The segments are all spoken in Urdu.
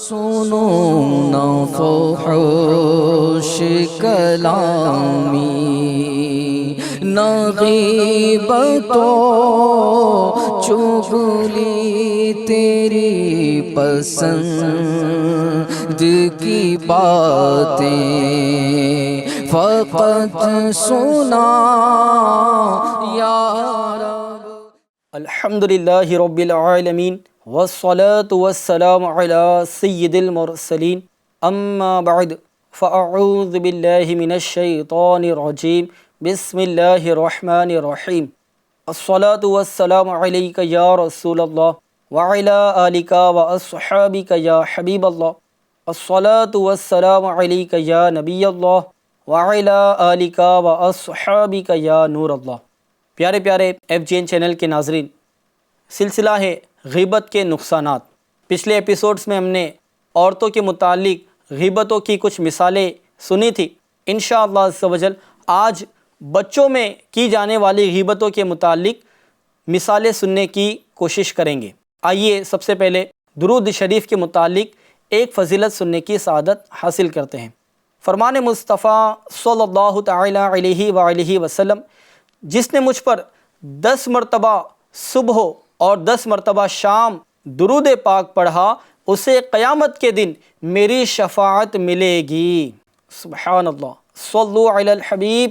سنو نہ فحش کلامی، نہ غیبت و چغلی، تیری پسند کی باتیں فقط سنا یا رب۔ الحمدللہ رب العالمین والصلاة والسلام علی سید المرسلین، اما بعد فاعوذ باللہ من الشیطان الرجیم، بسم اللہ الرحمن الرحیم۔ الصلاة والسلام علیک یا رسول اللہ وعلی آلک واصحابک یا حبیب اللہ، الصلاة والسلام علیک یا نبی اللہ وعلی آلک واصحابک یا نور اللہ۔ پیارے پیارے FGN چینل کے ناظرین، سلسلہ ہے غیبت کے نقصانات۔ پچھلے ایپیسوڈز میں ہم نے عورتوں کے متعلق غیبتوں کی کچھ مثالیں سنی تھی۔ انشاءاللہ عز و جل آج بچوں میں کی جانے والی غیبتوں کے متعلق مثالیں سننے کی کوشش کریں گے۔ آئیے سب سے پہلے درود شریف کے متعلق ایک فضیلت سننے کی سعادت حاصل کرتے ہیں۔ فرمان مصطفیٰ صلی اللہ تعالی علیہ وآلہ وسلم، جس نے مجھ پر 10 مرتبہ صبح اور 10 مرتبہ شام درود پاک پڑھا، اسے قیامت کے دن میری شفاعت ملے گی۔ سبحان اللہ، صلو علی الحبیب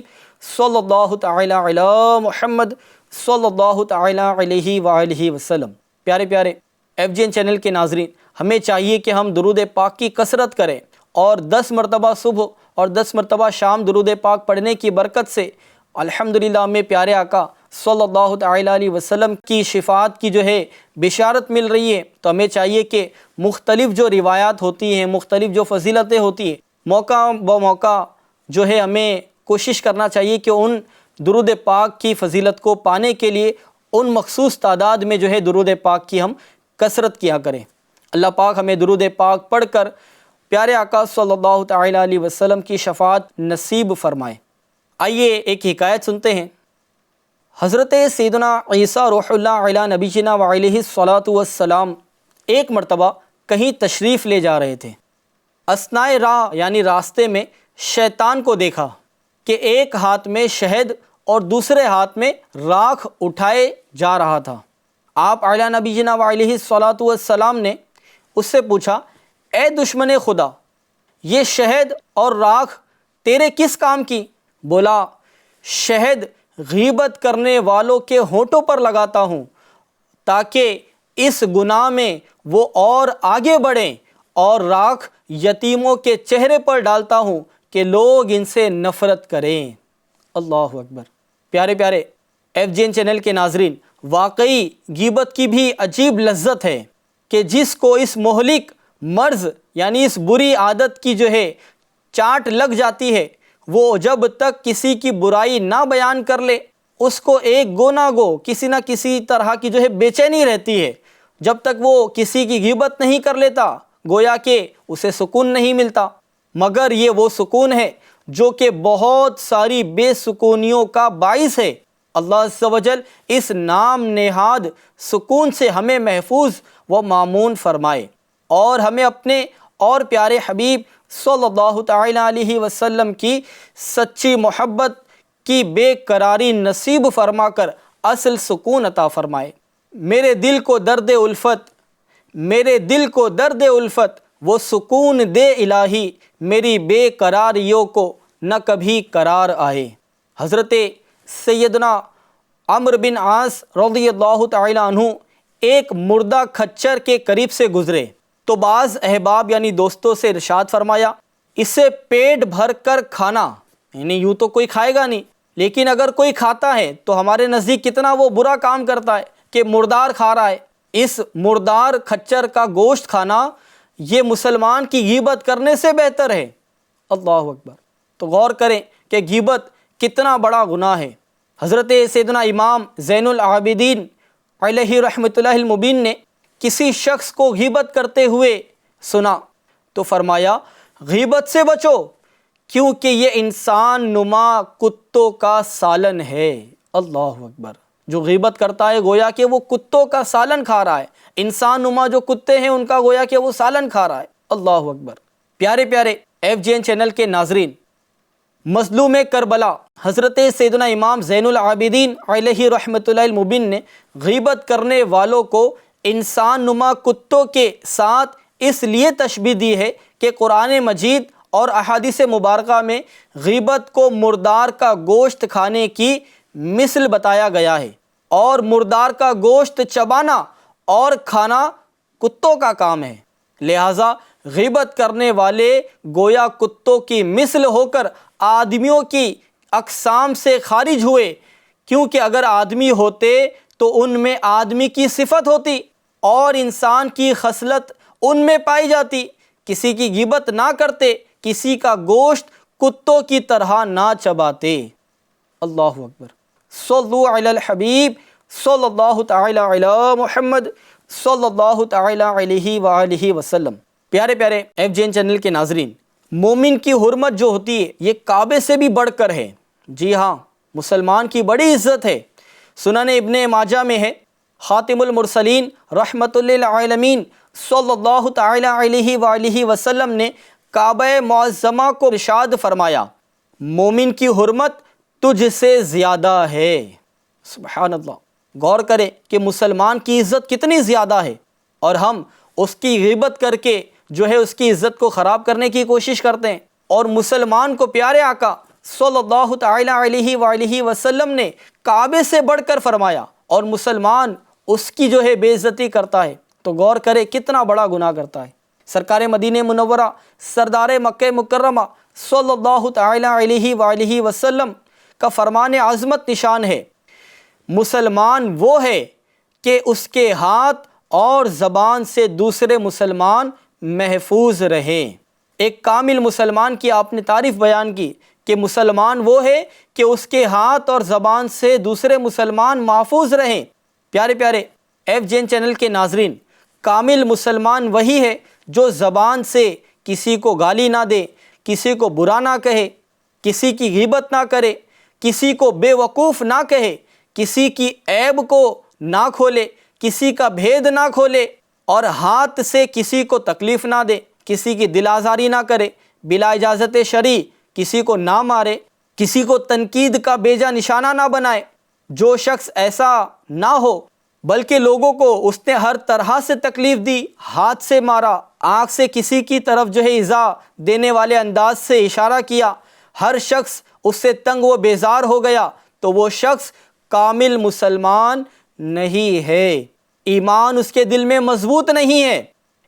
صلی اللہ تعالی علی محمد صلی اللہ تعالی علیہ وآلہ وسلم۔ پیارے پیارے FGN چینل کے ناظرین، ہمیں چاہیے کہ ہم درود پاک کی کثرت کریں، اور 10 مرتبہ صبح اور 10 مرتبہ شام درود پاک پڑھنے کی برکت سے الحمدللہ ہمیں پیارے آقا صلی اللہ تعالی علیہ وسلم کی شفاعت کی جو ہے بشارت مل رہی ہے۔ تو ہمیں چاہیے کہ مختلف جو روایات ہوتی ہیں، مختلف جو فضیلتیں ہوتی ہیں، موقع بموقع جو ہے ہمیں کوشش کرنا چاہیے کہ ان درود پاک کی فضیلت کو پانے کے لیے ان مخصوص تعداد میں جو ہے درود پاک کی ہم کثرت کیا کریں۔ اللہ پاک ہمیں درود پاک پڑھ کر پیارے آقا صلی اللہ تعالی علیہ وسلم کی شفاعت نصیب فرمائے۔ آئیے ایک حکایت سنتے ہیں۔ حضرت سیدنا عیسیٰ روح اللہ علی نبینا وعلیہ الصلاۃ والسلام ایک مرتبہ کہیں تشریف لے جا رہے تھے۔ اثنائے راہ یعنی راستے میں شیطان کو دیکھا کہ ایک ہاتھ میں شہد اور دوسرے ہاتھ میں راکھ اٹھائے جا رہا تھا۔ آپ اعلیٰ نبینا وعلیہ الصلاۃ والسلام نے اس سے پوچھا، اے دشمن خدا، یہ شہد اور راکھ تیرے کس کام کی؟ بولا، شہد غیبت کرنے والوں کے ہونٹوں پر لگاتا ہوں تاکہ اس گناہ میں وہ اور آگے بڑھیں، اور راکھ یتیموں کے چہرے پر ڈالتا ہوں کہ لوگ ان سے نفرت کریں۔ اللہ اکبر۔ پیارے پیارے FGN چینل کے ناظرین، واقعی غیبت کی بھی عجیب لذت ہے کہ جس کو اس مہلک مرض یعنی اس بری عادت کی جو ہے چاٹ لگ جاتی ہے، وہ جب تک کسی کی برائی نہ بیان کر لے، اس کو ایک گو نہ گو کسی نہ کسی طرح کی جو ہے بے چینی رہتی ہے۔ جب تک وہ کسی کی غیبت نہیں کر لیتا، گویا کہ اسے سکون نہیں ملتا، مگر یہ وہ سکون ہے جو کہ بہت ساری بے سکونیوں کا باعث ہے۔ اللہ عز و جل اس نام نہاد سکون سے ہمیں محفوظ و مامون فرمائے، اور ہمیں اپنے اور پیارے حبیب صلی اللہ تعالی علیہ وسلم کی سچی محبت کی بے قراری نصیب فرما کر اصل سکون عطا فرمائے۔ میرے دل کو درد الفت وہ سکون دے الہی، میری بے قراریوں کو نہ کبھی قرار آئے۔ حضرت سیدنا عمرو بن عاص رضی اللہ تعالی عنہ ایک مردہ کھچر کے قریب سے گزرے تو بعض احباب یعنی دوستوں سے ارشاد فرمایا، اسے پیٹ بھر کر کھانا، یعنی یوں تو کوئی کھائے گا نہیں، لیکن اگر کوئی کھاتا ہے تو ہمارے نزدیک کتنا وہ برا کام کرتا ہے کہ مردار کھا رہا ہے۔ اس مردار کھچر کا گوشت کھانا یہ مسلمان کی غیبت کرنے سے بہتر ہے۔ اللہ اکبر۔ تو غور کریں کہ غیبت کتنا بڑا گناہ ہے۔ حضرت سیدنا امام زین العابدین علیہ رحمۃ اللہ المبین نے کسی شخص کو غیبت کرتے ہوئے سنا تو فرمایا، غیبت سے بچو کیونکہ یہ انسان نما کتوں کا سالن ہے۔ اللہ اکبر۔ جو غیبت کرتا ہے گویا کہ وہ کتوں کا سالن کھا رہا ہے، انسان نما جو کتے ہیں ان کا گویا کہ وہ سالن کھا رہا ہے۔ اللہ اکبر۔ پیارے پیارے FGN چینل کے ناظرین، مظلوم کربلا حضرت سیدنا امام زین العابدین علیہ رحمۃ اللہ المبین نے غیبت کرنے والوں کو انسان نما کتوں کے ساتھ اس لیے تشبیہ دی ہے کہ قرآن مجید اور احادیث مبارکہ میں غیبت کو مردار کا گوشت کھانے کی مثل بتایا گیا ہے، اور مردار کا گوشت چبانا اور کھانا کتوں کا کام ہے، لہٰذا غیبت کرنے والے گویا کتوں کی مثل ہو کر آدمیوں کی اقسام سے خارج ہوئے، کیونکہ اگر آدمی ہوتے تو ان میں آدمی کی صفت ہوتی اور انسان کی خصلت ان میں پائی جاتی، کسی کی غیبت نہ کرتے، کسی کا گوشت کتوں کی طرح نہ چباتے۔ اللہ اکبر۔ صلو علی الحبیب صلی اللہ تعالی علی محمد صلی اللہ تعالی علیہ وآلہ وسلم۔ پیارے پیارے FGN چینل کے ناظرین، مومن کی حرمت جو ہوتی ہے یہ کعبے سے بھی بڑھ کر ہے۔ جی ہاں، مسلمان کی بڑی عزت ہے۔ سنن ابن ماجہ میں ہے، خاتم المرسلین رحمۃ للعالمین صلی اللہ تعالی علیہ وآلہ وسلم نے کعبہ معظمہ کو ارشاد فرمایا، مومن کی حرمت تجھ سے زیادہ ہے۔ سبحان اللہ۔ غور کریں کہ مسلمان کی عزت کتنی زیادہ ہے، اور ہم اس کی غیبت کر کے جو ہے اس کی عزت کو خراب کرنے کی کوشش کرتے ہیں۔ اور مسلمان کو پیارے آقا صلی اللہ تعالی علیہ وآلہ وسلم نے کعبے سے بڑھ کر فرمایا، اور مسلمان اس کی جو ہے بے عزتی کرتا ہے، تو غور کرے کتنا بڑا گناہ کرتا ہے۔ سرکار مدینہ منورہ سردار مکہ مکرمہ صلی اللہ تعالی علیہ وآلہ وسلم کا فرمان عظمت نشان ہے، مسلمان وہ ہے کہ اس کے ہاتھ اور زبان سے دوسرے مسلمان محفوظ رہیں۔ ایک کامل مسلمان کی آپ نے تعریف بیان کی کہ مسلمان وہ ہے کہ اس کے ہاتھ اور زبان سے دوسرے مسلمان محفوظ رہیں۔ پیارے پیارے FGN چینل کے ناظرین، کامل مسلمان وہی ہے جو زبان سے کسی کو گالی نہ دے، کسی کو برا نہ کہے، کسی کی غیبت نہ کرے، کسی کو بے وقوف نہ کہے، کسی کی عیب کو نہ کھولے، کسی کا بھید نہ کھولے، اور ہاتھ سے کسی کو تکلیف نہ دے، کسی کی دل آزاری نہ کرے، بلا اجازت شرعی کسی کو نہ مارے، کسی کو تنقید کا بیجا نشانہ نہ بنائے۔ جو شخص ایسا نہ ہو بلکہ لوگوں کو اس نے ہر طرح سے تکلیف دی، ہاتھ سے مارا، آنکھ سے کسی کی طرف جو ہے ایذا دینے والے انداز سے اشارہ کیا، ہر شخص اس سے تنگ و بیزار ہو گیا، تو وہ شخص کامل مسلمان نہیں ہے، ایمان اس کے دل میں مضبوط نہیں ہے۔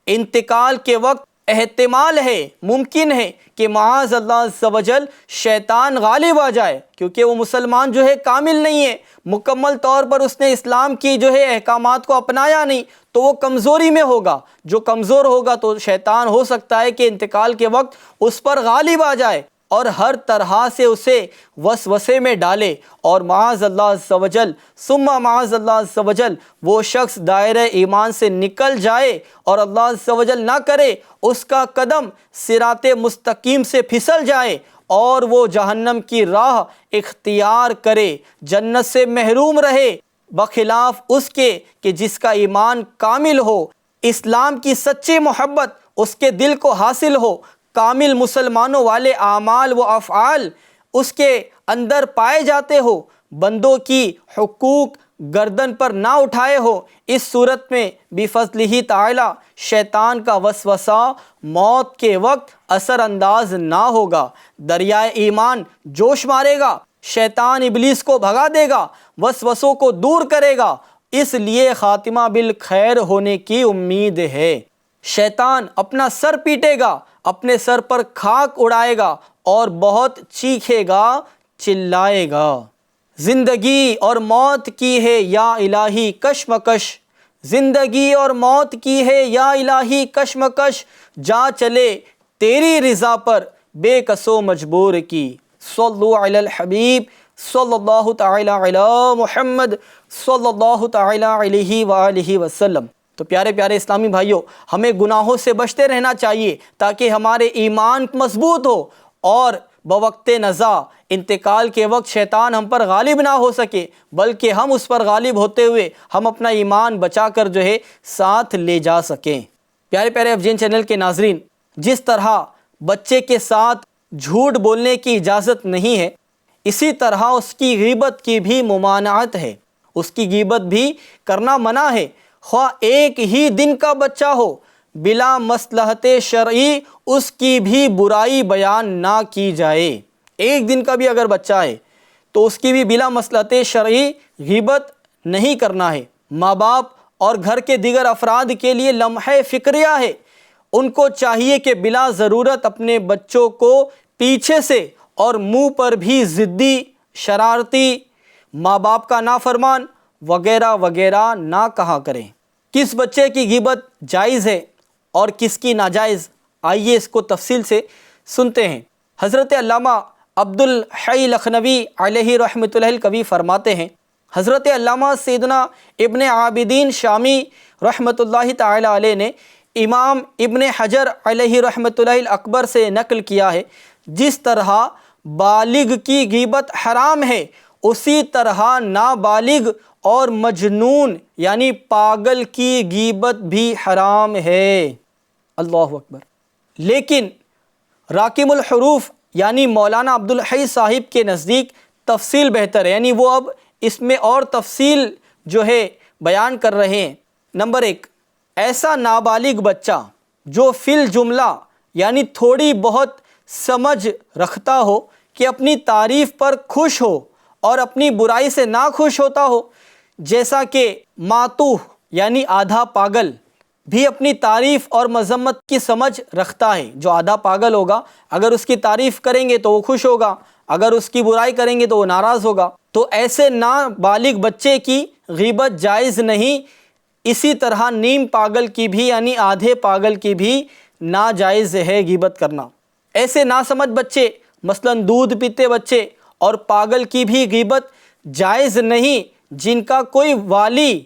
انتقال کے وقت احتمال ہے، ممکن ہے کہ معاذ اللہ عز و جل شیطان غالب آ جائے، کیونکہ وہ مسلمان جو ہے کامل نہیں ہے، مکمل طور پر اس نے اسلام کی جو ہے احکامات کو اپنایا نہیں، تو وہ کمزوری میں ہوگا۔ جو کمزور ہوگا تو شیطان ہو سکتا ہے کہ انتقال کے وقت اس پر غالب آ جائے اور ہر طرح سے اسے وسوسے میں ڈالے، اور معاذ اللہ عز و جل ثم معاذ اللہ عز و جل وہ شخص دائرہ ایمان سے نکل جائے، اور اللہ عز و جل نہ کرے اس کا قدم صراط مستقیم سے پھسل جائے اور وہ جہنم کی راہ اختیار کرے، جنت سے محروم رہے، بخلاف اس کے کہ جس کا ایمان کامل ہو، اسلام کی سچی محبت اس کے دل کو حاصل ہو، کامل مسلمانوں والے اعمال و افعال اس کے اندر پائے جاتے ہو، بندوں کی حقوق گردن پر نہ اٹھائے ہو۔ اس صورت میں بفضلہ تعالی شیطان کا وسوسہ موت کے وقت اثر انداز نہ ہوگا، دریائے ایمان جوش مارے گا، شیطان ابلیس کو بھگا دے گا، وسوسوں کو دور کرے گا، اس لیے خاتمہ بالخیر ہونے کی امید ہے۔ شیطان اپنا سر پیٹے گا، اپنے سر پر خاک اڑائے گا اور بہت چیخے گا، چلائے گا۔ زندگی اور موت کی ہے یا الہی کشمکش، زندگی اور موت کی ہے یا الہی کشمکش، جا چلے تیری رضا پر بے کس و مجبور کی۔ صلو علی الحبیب صلی اللہ تعالی علی محمد صلی اللہ تعالی علیہ وآلہ وسلم۔ تو پیارے پیارے اسلامی بھائیوں، ہمیں گناہوں سے بچتے رہنا چاہیے تاکہ ہمارے ایمان مضبوط ہو، اور بوقت نزا انتقال کے وقت شیطان ہم پر غالب نہ ہو سکے، بلکہ ہم اس پر غالب ہوتے ہوئے ہم اپنا ایمان بچا کر جو ہے ساتھ لے جا سکیں۔ پیارے پیارے FGN چینل کے ناظرین، جس طرح بچے کے ساتھ جھوٹ بولنے کی اجازت نہیں ہے، اسی طرح اس کی غیبت کی بھی ممانعت ہے، اس کی غیبت بھی کرنا منع ہے، خواہ ایک ہی دن کا بچہ ہو، بلا مصلحت شرعی اس کی بھی برائی بیان نہ کی جائے۔ ایک دن کا بھی اگر بچہ ہے تو اس کی بھی بلا مصلحت شرعی غیبت نہیں کرنا ہے۔ ماں باپ اور گھر کے دیگر افراد کے لیے لمحہ فکریہ ہے، ان کو چاہیے کہ بلا ضرورت اپنے بچوں کو پیچھے سے اور منہ پر بھی ضدی، شرارتی، ماں باپ کا نافرمان وغیرہ وغیرہ نہ کہا کریں۔ کس بچے کی غیبت جائز ہے اور کس کی ناجائز، آئیے اس کو تفصیل سے سنتے ہیں۔ حضرت علامہ عبد الحی لکھنوی علیہ رحمۃ اللہ الکوی فرماتے ہیں، حضرت علامہ سیدنا ابن عابدین شامی رحمۃ اللہ تعالی علیہ نے امام ابن حجر علیہ رحمۃ اللہ الاکبر سے نقل کیا ہے، جس طرح بالغ کی غیبت حرام ہے، اسی طرح نابالغ اور مجنون یعنی پاگل کی غیبت بھی حرام ہے۔ اللہ اکبر۔ لیکن راکم الحروف یعنی مولانا عبد الحی صاحب کے نزدیک تفصیل بہتر ہے، یعنی وہ اب اس میں اور تفصیل جو ہے بیان کر رہے ہیں۔ نمبر 1، ایسا نابالغ بچہ جو فی الجملہ یعنی تھوڑی بہت سمجھ رکھتا ہو کہ اپنی تعریف پر خوش ہو اور اپنی برائی سے ناخوش ہوتا ہو، جیسا کہ ماتوہ یعنی آدھا پاگل بھی اپنی تعریف اور مذمت کی سمجھ رکھتا ہے۔ جو آدھا پاگل ہوگا، اگر اس کی تعریف کریں گے تو وہ خوش ہوگا، اگر اس کی برائی کریں گے تو وہ ناراض ہوگا۔ تو ایسے نابالغ بچے کی غیبت جائز نہیں، اسی طرح نیم پاگل کی بھی یعنی آدھے پاگل کی بھی ناجائز ہے غیبت کرنا۔ ایسے ناسمجھ بچے مثلا دودھ پیتے بچے اور پاگل کی بھی غیبت جائز نہیں، جن کا کوئی والی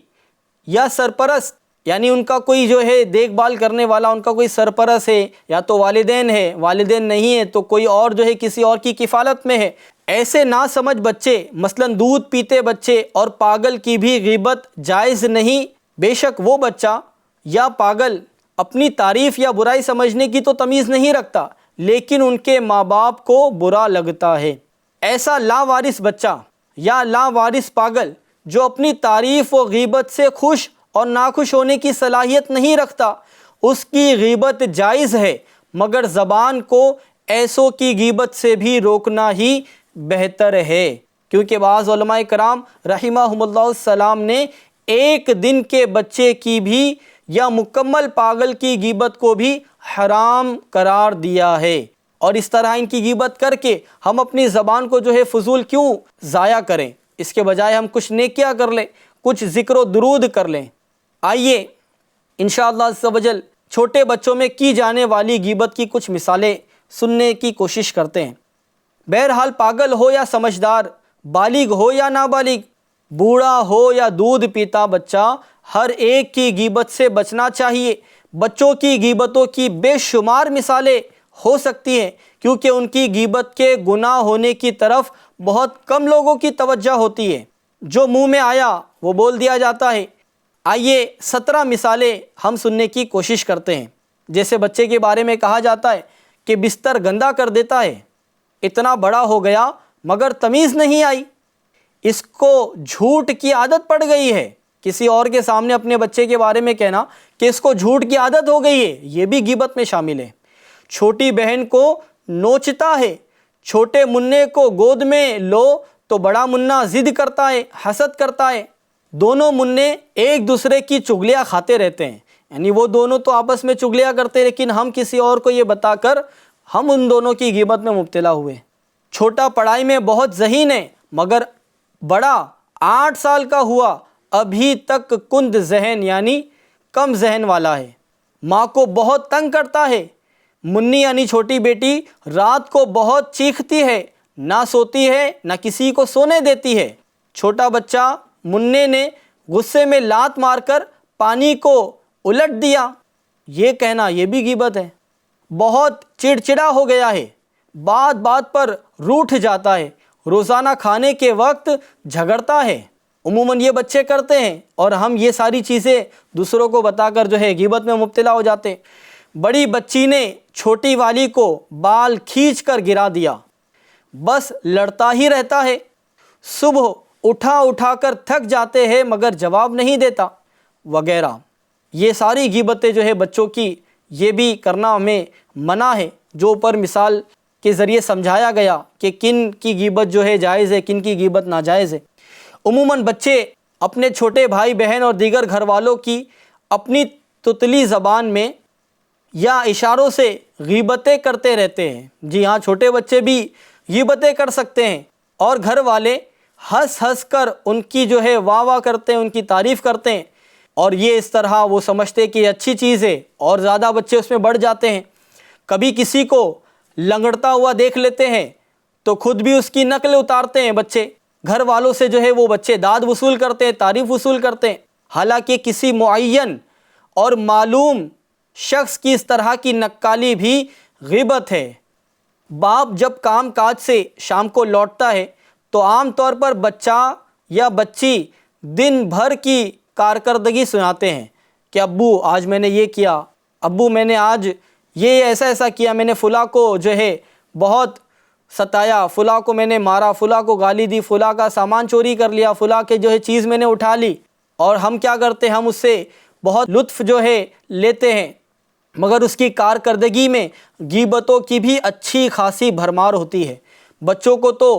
یا سرپرست یعنی ان کا کوئی جو ہے دیکھ بھال کرنے والا، ان کا کوئی سرپرست ہے، یا تو والدین ہے، والدین نہیں ہے تو کوئی اور جو ہے کسی اور کی کفالت میں ہے۔ ایسے ناسمجھ بچے مثلا دودھ پیتے بچے اور پاگل کی بھی غیبت جائز نہیں، بے شک وہ بچہ یا پاگل اپنی تعریف یا برائی سمجھنے کی تو تمیز نہیں رکھتا، لیکن ان کے ماں باپ کو برا لگتا ہے۔ ایسا لاوارث بچہ یا لاوارث پاگل جو اپنی تعریف و غیبت سے خوش اور ناخوش ہونے کی صلاحیت نہیں رکھتا، اس کی غیبت جائز ہے، مگر زبان کو ایسوں کی غیبت سے بھی روکنا ہی بہتر ہے، کیونکہ بعض علماء کرام رحمہم اللہ السلام نے ایک دن کے بچے کی بھی یا مکمل پاگل کی غیبت کو بھی حرام قرار دیا ہے، اور اس طرح ان کی غیبت کر کے ہم اپنی زبان کو جو ہے فضول کیوں ضائع کریں، اس کے بجائے ہم کچھ نیکیاں کر لیں، کچھ ذکر و درود کر لیں۔ آئیے انشاءاللہ عز و جل چھوٹے بچوں میں کی جانے والی غیبت کی کچھ مثالیں سننے کی کوشش کرتے ہیں۔ بہرحال پاگل ہو یا سمجھدار، بالغ ہو یا نابالغ، بوڑھا ہو یا دودھ پیتا بچہ، ہر ایک کی غیبت سے بچنا چاہیے۔ بچوں کی غیبتوں کی بے شمار مثالیں ہو سکتی ہیں، کیونکہ ان کی غیبت کے گناہ ہونے کی طرف بہت کم لوگوں کی توجہ ہوتی ہے، جو منہ میں آیا وہ بول دیا جاتا ہے۔ آئیے 17 مثالیں ہم سننے کی کوشش کرتے ہیں۔ جیسے بچے کے بارے میں کہا جاتا ہے کہ بستر گندا کر دیتا ہے، اتنا بڑا ہو گیا مگر تمیز نہیں آئی، اس کو جھوٹ کی عادت پڑ گئی ہے۔ کسی اور کے سامنے اپنے بچے کے بارے میں کہنا کہ اس کو جھوٹ کی عادت ہو گئی ہے، یہ بھی غیبت میں شامل ہے۔ چھوٹی بہن کو نوچتا ہے، چھوٹے منع کو گود میں لو تو بڑا منا ضد کرتا ہے، حسد کرتا ہے، دونوں منع ایک دوسرے کی چغلیاں کھاتے رہتے ہیں، یعنی وہ دونوں تو آپس میں چغلیاں کرتے ہیں، لیکن ہم کسی اور کو یہ بتا کر ہم ان دونوں کی غیبت میں مبتلا ہوئے۔ چھوٹا پڑھائی میں بہت ذہین ہے، مگر بڑا 8 سال کا ہوا ابھی تک کند ذہن یعنی کم ذہن والا ہے۔ ماں کو بہت تنگ کرتا ہے، منی یعنی چھوٹی بیٹی رات کو بہت چیختی ہے، نہ سوتی ہے نہ کسی کو سونے دیتی ہے۔ چھوٹا بچہ منع نے غصے میں لات مار کر پانی کو الٹ دیا، یہ کہنا یہ بھی غیبت ہے۔ بہت چڑچڑا ہو گیا ہے، بات بات پر روٹھ جاتا ہے، روزانہ کھانے کے وقت جھگڑتا ہے، عموماً یہ بچے کرتے ہیں اور ہم یہ ساری چیزیں دوسروں کو بتا کر جو ہے غیبت میں مبتلا ہو جاتے ہیں۔ بڑی بچی نے چھوٹی والی کو بال کھینچ کر گرا دیا، بس لڑتا ہی رہتا ہے، صبح اٹھا کر تھک جاتے ہیں مگر جواب نہیں دیتا وغیرہ۔ یہ ساری غیبتیں جو ہے بچوں کی، یہ بھی کرنا ہمیں منع ہے، جو اوپر مثال کے ذریعے سمجھایا گیا کہ کن کی غیبت جو ہے جائز ہے، کن کی غیبت ناجائز ہے۔ عموماً بچے اپنے چھوٹے بھائی بہن اور دیگر گھر والوں کی اپنی تتلی زبان میں یا اشاروں سے غیبتیں کرتے رہتے ہیں۔ جی ہاں، چھوٹے بچے بھی غیبتیں کر سکتے ہیں اور گھر والے ہنس کر ان کی جو ہے واہ کرتے ہیں، ان کی تعریف کرتے ہیں، اور یہ اس طرح وہ سمجھتے ہیں کہ یہ اچھی چیز ہے اور زیادہ بچے اس میں بڑھ جاتے ہیں۔ کبھی کسی کو لنگڑتا ہوا دیکھ لیتے ہیں تو خود بھی اس کی نقل اتارتے ہیں بچے، گھر والوں سے جو ہے وہ بچے داد وصول کرتے ہیں، تعریف وصول کرتے ہیں، حالانکہ کسی معین اور معلوم شخص کی اس طرح کی نقالی بھی غیبت ہے۔ باپ جب کام کاج سے شام کو لوٹتا ہے تو عام طور پر بچہ یا بچی دن بھر کی کارکردگی سناتے ہیں کہ ابو آج میں نے یہ کیا، ابو میں نے آج یہ ایسا کیا، میں نے فلاں کو جو ہے بہت ستایا، فلاں کو میں نے مارا، فلاں کو گالی دی، فلاں کا سامان چوری کر لیا، فلاں کے جو ہے چیز میں نے اٹھا لی، اور ہم کیا کرتے ہیں، ہم اس سے بہت لطف جو ہے لیتے ہیں، مگر اس کی کارکردگی میں غیبتوں کی بھی اچھی خاصی بھرمار ہوتی ہے۔ بچوں کو تو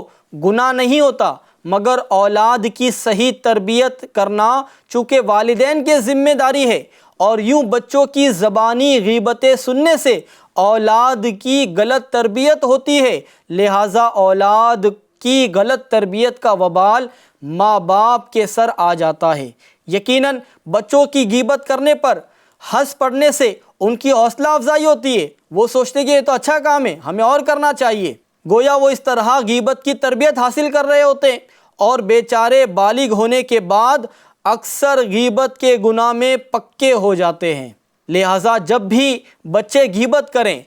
گناہ نہیں ہوتا، مگر اولاد کی صحیح تربیت کرنا چونکہ والدین کے ذمہ داری ہے، اور یوں بچوں کی زبانی غیبتیں سننے سے اولاد کی غلط تربیت ہوتی ہے، لہٰذا اولاد کی غلط تربیت کا وبال ماں باپ کے سر آ جاتا ہے۔ یقیناً بچوں کی غیبت کرنے پر ہنس پڑنے سے ان کی حوصلہ افزائی ہوتی ہے، وہ سوچتے کہ یہ تو اچھا کام ہے، ہمیں اور کرنا چاہیے، گویا وہ اس طرح غیبت کی تربیت حاصل کر رہے ہوتے ہیں، اور بیچارے بالغ ہونے کے بعد اکثر غیبت کے گناہ میں پکے ہو جاتے ہیں۔ لہٰذا جب بھی بچے غیبت کریں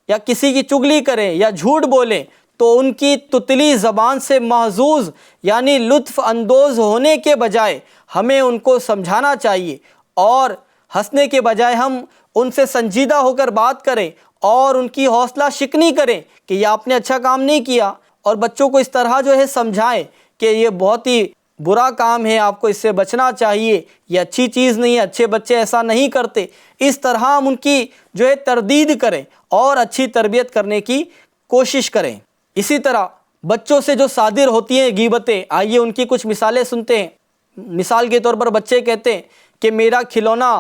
یا کسی کی چغلی کریں یا جھوٹ بولیں تو ان کی تتلی زبان سے محظوظ یعنی لطف اندوز ہونے کے بجائے ہمیں ان کو سمجھانا چاہیے، اور ہنسنے کے بجائے ہم ان سے سنجیدہ ہو کر بات کریں اور ان کی حوصلہ شکنی کریں کہ یہ آپ نے اچھا کام نہیں کیا، اور بچوں کو اس طرح جو ہے سمجھائیں کہ یہ بہت ہی برا کام ہے، آپ کو اس سے بچنا چاہیے، یہ اچھی چیز نہیں ہے، اچھے بچے ایسا نہیں کرتے۔ اس طرح ہم ان کی جو ہے تردید کریں اور اچھی تربیت کرنے کی کوشش کریں۔ اسی طرح بچوں سے جو صادر ہوتی ہیں غیبتیں، آئیے ان کی کچھ مثالیں سنتے ہیں۔ مثال کے طور پر بچے کہتے ہیں کہ میرا کھلونا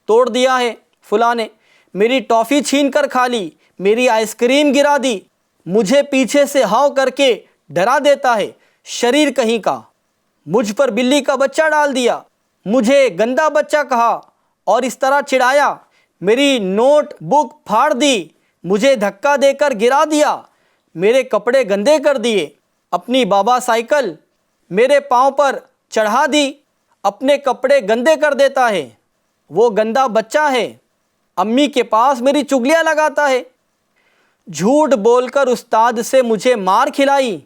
توڑ دیا ہے فلاں نے، میری ٹافی چھین کر کھا لی، میری آئس کریم گرا دی، مجھے پیچھے سے ہاؤ کر کے ڈرا دیتا ہے، شریر کہیں کا، مجھ پر بلی کا بچہ ڈال دیا، مجھے گندا بچہ کہا اور اس طرح چڑھایا، میری نوٹ بک پھاڑ دی، مجھے دھکا دے کر گرا دیا، میرے کپڑے گندے کر دیے، اپنی بابا سائیکل میرے پاؤں پر چڑھا دی، اپنے کپڑے گندے کر دیتا ہے، وہ گندا بچہ ہے، امی کے پاس میری چغلیاں لگاتا ہے، جھوٹ بول کر استاد سے مجھے مار کھلائی،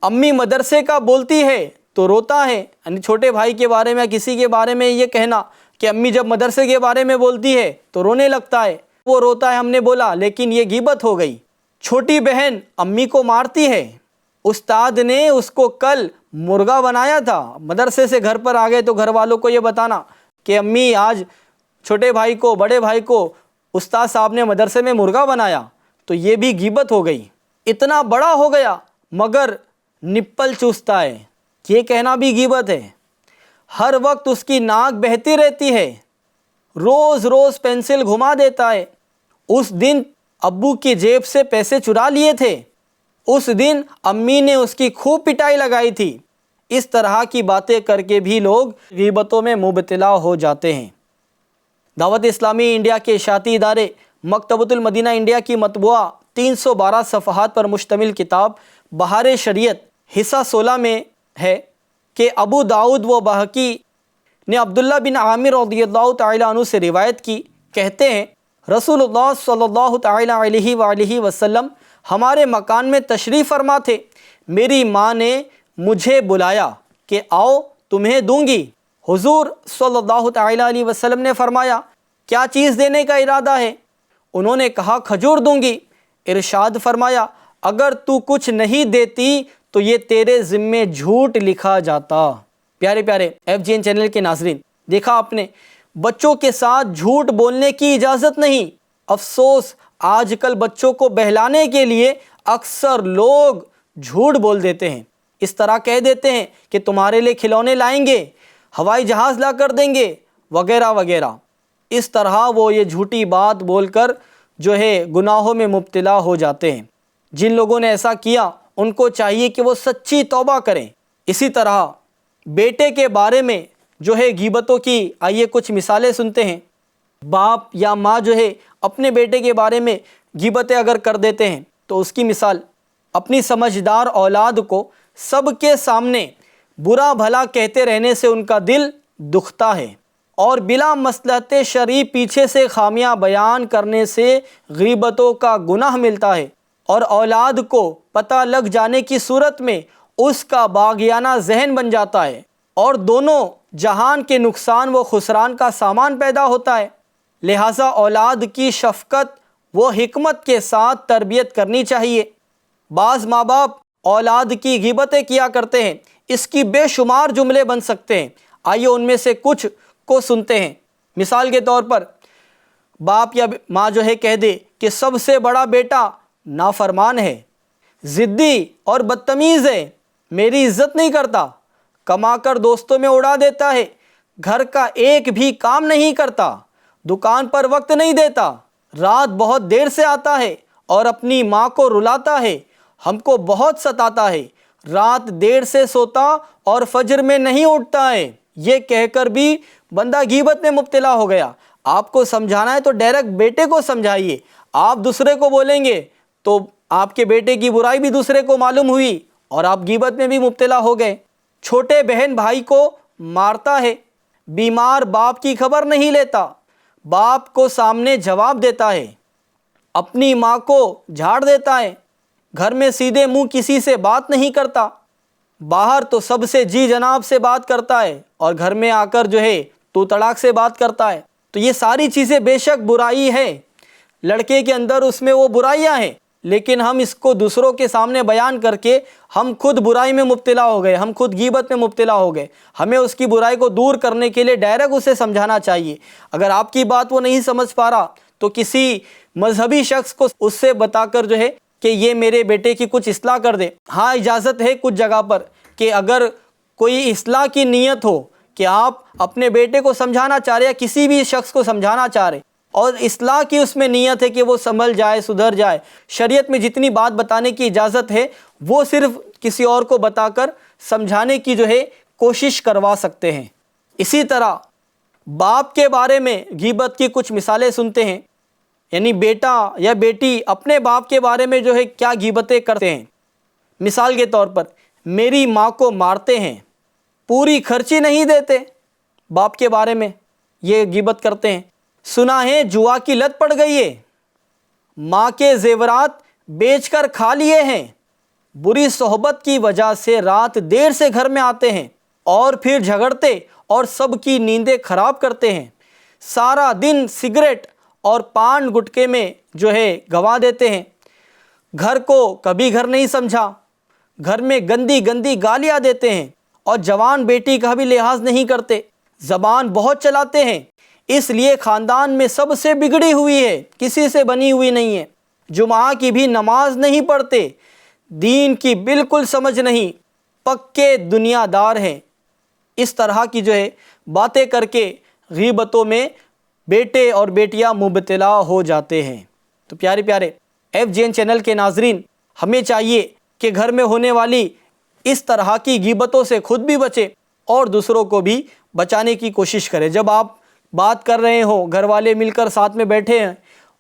امی مدرسے کا بولتی ہے تو روتا ہے، یعنی چھوٹے بھائی کے بارے میں کسی کے بارے میں یہ کہنا کہ امی جب مدرسے کے بارے میں بولتی ہے تو رونے لگتا ہے، وہ روتا ہے، ہم نے بولا، لیکن یہ غیبت ہو گئی۔ چھوٹی بہن امی کو مارتی ہے، استاد نے اس کو کل مرغا بنایا تھا، مدرسے سے گھر پر آ گئے تو گھر والوں کو یہ بتانا کہ امی آج چھوٹے بھائی کو، بڑے بھائی کو استاد صاحب نے مدرسے میں مرغا بنایا، تو یہ بھی غیبت ہو گئی۔ اتنا بڑا ہو گیا مگر نپل چوستا ہے، یہ کہنا بھی غیبت ہے۔ ہر وقت اس کی ناک بہتی رہتی ہے، روز روز پینسل گھما دیتا ہے، اس دن ابو کی جیب سے پیسے چرا لیے تھے، اس دن امی نے اس کی خوب پٹائی لگائی تھی۔ اس طرح کی باتیں کر کے بھی لوگ غیبتوں میں مبتلا ہو جاتے ہیں۔ دعوت اسلامی انڈیا کے اشاعتی ادارے مکتبۃ المدینہ انڈیا کی مطبوعہ 312 صفحات پر مشتمل کتاب بہار شریعت حصہ 16 میں ہے کہ ابو داؤد و بہقی نے عبداللہ بن عامر رضی اللہ تعالیٰ عنہ سے روایت کی، کہتے ہیں رسول اللہ صلی اللہ تعالیٰ علیہ وآلہ وسلم ہمارے مکان میں تشریف فرما تھے، میری ماں نے مجھے بلایا کہ آؤ تمہیں دوں گی۔ حضور صلی اللہ تعالیٰ علیہ وسلم نے فرمایا کیا چیز دینے کا ارادہ ہے؟ انہوں نے کہا کھجور دوں گی۔ ارشاد فرمایا اگر تو کچھ نہیں دیتی تو یہ تیرے ذمے جھوٹ لکھا جاتا۔ پیارے پیارے FGN چینل کے ناظرین، دیکھا آپ نے، بچوں کے ساتھ جھوٹ بولنے کی اجازت نہیں۔ افسوس آج کل بچوں کو بہلانے کے لیے اکثر لوگ جھوٹ بول دیتے ہیں، اس طرح کہہ دیتے ہیں کہ تمہارے لیے کھلونے لائیں گے، ہوائی جہاز لا کر دیں گے، وغیرہ وغیرہ۔ اس طرح وہ یہ جھوٹی بات بول کر جو ہے گناہوں میں مبتلا ہو جاتے ہیں۔ جن لوگوں نے ایسا کیا ان کو چاہیے کہ وہ سچی توبہ کریں۔ اسی طرح بیٹے کے بارے میں جو ہے غیبتوں کی آئیے کچھ مثالیں سنتے ہیں۔ باپ یا ماں جو ہے اپنے بیٹے کے بارے میں غیبتیں اگر کر دیتے ہیں تو اس کی مثال، اپنی سمجھدار اولاد کو سب کے سامنے برا بھلا کہتے رہنے سے ان کا دل دکھتا ہے، اور بلا مصلحت شرعی پیچھے سے خامیاں بیان کرنے سے غیبتوں کا گناہ ملتا ہے، اور اولاد کو پتہ لگ جانے کی صورت میں اس کا باغیانہ ذہن بن جاتا ہے، اور دونوں جہان کے نقصان و خسران کا سامان پیدا ہوتا ہے۔ لہٰذا اولاد کی شفقت و حکمت کے ساتھ تربیت کرنی چاہیے۔ بعض ماں باپ اولاد کی غیبتیں کیا کرتے ہیں، اس کی بے شمار جملے بن سکتے ہیں، آئیے ان میں سے کچھ کو سنتے ہیں۔ مثال کے طور پر باپ یا ماں جو ہے کہہ دے کہ سب سے بڑا بیٹا نافرمان ہے، ضدی اور بدتمیز ہے، میری عزت نہیں کرتا، کما کر دوستوں میں اڑا دیتا ہے، گھر کا ایک بھی کام نہیں کرتا، دکان پر وقت نہیں دیتا، رات بہت دیر سے آتا ہے اور اپنی ماں کو رلاتا ہے، ہم کو بہت ستاتا ہے، رات دیر سے سوتا اور فجر میں نہیں اٹھتا ہے۔ یہ کہہ کر بھی بندہ غیبت میں مبتلا ہو گیا۔ آپ کو سمجھانا ہے تو ڈائریکٹ بیٹے کو سمجھائیے، آپ دوسرے کو بولیں گے تو آپ کے بیٹے کی برائی بھی دوسرے کو معلوم ہوئی اور آپ غیبت میں بھی مبتلا ہو گئے۔ چھوٹے بہن بھائی کو مارتا ہے، بیمار باپ کی خبر نہیں لیتا، باپ کو سامنے جواب دیتا ہے، اپنی ماں کو جھاڑ دیتا ہے، گھر میں سیدھے منہ کسی سے بات نہیں کرتا، باہر تو سب سے جی جناب سے بات کرتا ہے اور گھر میں آ کر جو ہے تو تڑاک سے بات کرتا ہے۔ تو یہ ساری چیزیں بے شک برائی ہے، لڑکے کے اندر اس میں وہ برائیاں ہیں، لیکن ہم اس کو دوسروں کے سامنے بیان کر کے ہم خود برائی میں مبتلا ہو گئے، ہم خود غیبت میں مبتلا ہو گئے۔ ہمیں اس کی برائی کو دور کرنے کے لیے ڈائریکٹ اسے سمجھانا چاہیے۔ اگر آپ کی بات وہ نہیں سمجھ پا رہا تو کسی مذہبی شخص کو اس سے بتا کر جو ہے کہ یہ میرے بیٹے کی کچھ اصلاح کر دے۔ ہاں اجازت ہے کچھ جگہ پر کہ اگر کوئی اصلاح کی نیت ہو کہ آپ اپنے بیٹے کو سمجھانا چاہ رہے یا کسی بھی شخص کو سمجھانا چاہ رہے اور اصلاح کی اس میں نیت ہے کہ وہ سنبھل جائے، سدھر جائے، شریعت میں جتنی بات بتانے کی اجازت ہے وہ صرف کسی اور کو بتا کر سمجھانے کی جو ہے کوشش کروا سکتے ہیں۔ اسی طرح باپ کے بارے میں غیبت کی کچھ مثالیں سنتے ہیں، یعنی بیٹا یا بیٹی اپنے باپ کے بارے میں جو ہے کیا غیبتیں کرتے ہیں۔ مثال کے طور پر میری ماں کو مارتے ہیں، پوری خرچی نہیں دیتے، باپ کے بارے میں یہ غیبت کرتے ہیں۔ سنا ہے جوا کی لت پڑ گئی ہے، ماں کے زیورات بیچ کر کھا لیے ہیں، بری صحبت کی وجہ سے رات دیر سے گھر میں آتے ہیں اور پھر جھگڑتے اور سب کی نیندیں خراب کرتے ہیں، سارا دن سگریٹ اور پان گٹکے میں جو ہے گوا دیتے ہیں، گھر کو کبھی گھر نہیں سمجھا، گھر میں گندی گندی گالیاں دیتے ہیں اور جوان بیٹی کا بھی لحاظ نہیں کرتے، زبان بہت چلاتے ہیں، اس لیے خاندان میں سب سے بگڑی ہوئی ہے، کسی سے بنی ہوئی نہیں ہے، جمعہ کی بھی نماز نہیں پڑھتے، دین کی بالکل سمجھ نہیں، پکے دنیا دار ہیں۔ اس طرح کی جو ہے باتیں کر کے غیبتوں میں بیٹے اور بیٹیاں مبتلا ہو جاتے ہیں۔ تو پیارے پیارے FGN چینل کے ناظرین، ہمیں چاہیے کہ گھر میں ہونے والی اس طرح کی غیبتوں سے خود بھی بچے اور دوسروں کو بھی بچانے کی کوشش کرے۔ جب آپ بات کر رہے ہوں، گھر والے مل کر ساتھ میں بیٹھے ہیں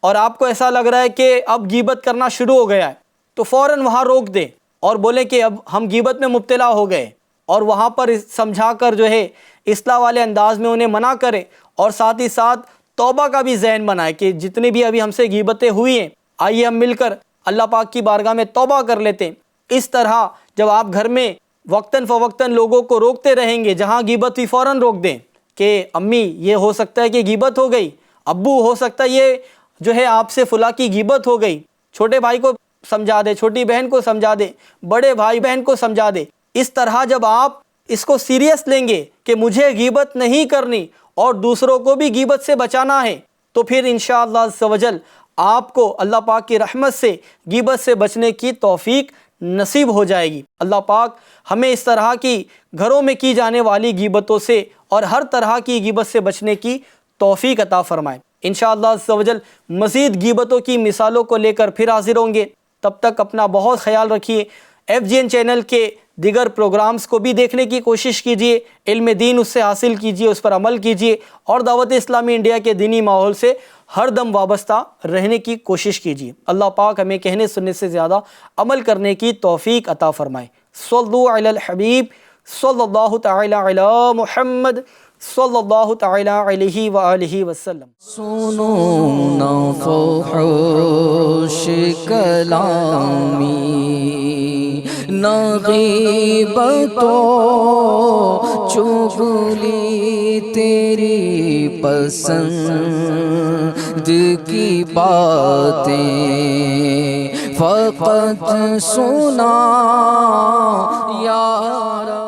اور آپ کو ایسا لگ رہا ہے کہ اب غیبت کرنا شروع ہو گیا ہے تو فوراً وہاں روک دیں اور بولیں کہ اب ہم غیبت میں مبتلا ہو گئے، اور وہاں پر سمجھا کر جو ہے اصلاح والے انداز میں انہیں منع کریں، اور ساتھ ہی ساتھ توبہ کا بھی ذہن بنائے کہ جتنی بھی ابھی ہم سے غیبتیں ہوئی ہیں آئیے ہم مل کر اللہ پاک کی بارگاہ میں توبہ کر لیتے ہیں۔ اس طرح جب آپ گھر میں وقتاً فوقتاً لوگوں کو روکتے رہیں گے، جہاں غیبت ہوئی فوراً روک دیں کہ امی یہ ہو سکتا ہے کہ غیبت ہو گئی، ابو ہو سکتا ہے یہ جو ہے آپ سے فلاں کی غیبت ہو گئی، چھوٹے بھائی کو سمجھا دے، چھوٹی بہن کو سمجھا دے، بڑے بھائی بہن کو سمجھا دے۔ اس طرح جب آپ اس کو سیریس لیں گے کہ مجھے غیبت نہیں کرنی اور دوسروں کو بھی غیبت سے بچانا ہے، تو پھر انشاءاللہ عز و جل آپ کو اللہ پاک کی رحمت سے غیبت سے بچنے کی توفیق نصیب ہو جائے گی۔ اللہ پاک ہمیں اس طرح کی گھروں میں کی جانے والی غیبتوں سے اور ہر طرح کی غیبت سے بچنے کی توفیق عطا فرمائے۔ انشاءاللہ عز و جل مزید غیبتوں کی مثالوں کو لے کر پھر حاضر ہوں گے۔ تب تک اپنا بہت خیال رکھیے۔ FGN چینل کے دیگر پروگرامز کو بھی دیکھنے کی کوشش کیجیے، علم دین اس سے حاصل کیجیے، اس پر عمل کیجیے اور دعوت اسلامی انڈیا کے دینی ماحول سے ہر دم وابستہ رہنے کی کوشش کیجیے۔ اللہ پاک ہمیں کہنے سننے سے زیادہ عمل کرنے کی توفیق عطا فرمائے۔ صلو علی الحبیب صلی اللہ تعالی علی محمد صلی اللہ تعالی علیہ وآلہ وسلم۔ سنو نہ فحش کلامی، نہ غیبت و چغلی، تیری پسند کی باتیں فقط سنا یا رب۔